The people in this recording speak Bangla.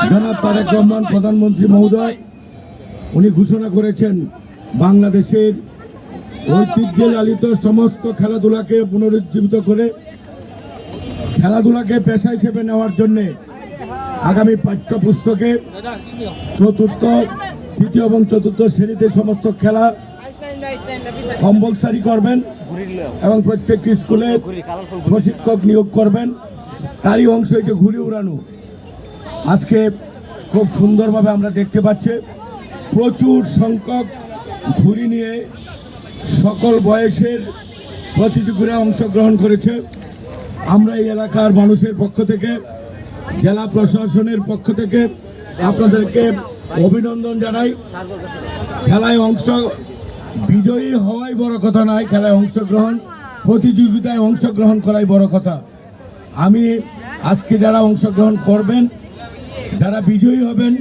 জনাব তারেক রহমান প্রধানমন্ত্রী মহোদয় উনি ঘোষণা করেছেন বাংলাদেশের ঐতিহ্যে লালিত সমস্ত খেলাধুলাকে পুনরুজ্জীবিত করে খেলাধুলাকে পেশা হিসেবে নেওয়ার জন্যে আগামী পাঠ্যপুস্তকে চতুর্থ, তৃতীয় এবং চতুর্থ শ্রেণীতে সমস্ত খেলা কম্পালসারি করবেন এবং প্রত্যেকটি স্কুলে প্রশিক্ষক নিয়োগ করবেন। তারই অংশ হয়েছে ঘুড়ি উড়ানো। আজকে খুব সুন্দরভাবে আমরা দেখতে পাচ্ছি প্রচুর সংখ্যক ঘুড়ি নিয়ে সকল বয়সের প্রতিযোগীরা অংশগ্রহণ করেছে। আমরা এই এলাকার মানুষের পক্ষ থেকে, জেলা প্রশাসনের পক্ষ থেকে আপনাদেরকে অভিনন্দন জানাই। খেলায় বিজয়ী হওয়াই বড় কথা নয়, খেলায় অংশগ্রহণ, প্রতিযোগিতায় অংশগ্রহণ করাই বড় কথা। আমি আজকে যারা অংশগ্রহণ করবেন, যারা বিজয়ী হবেন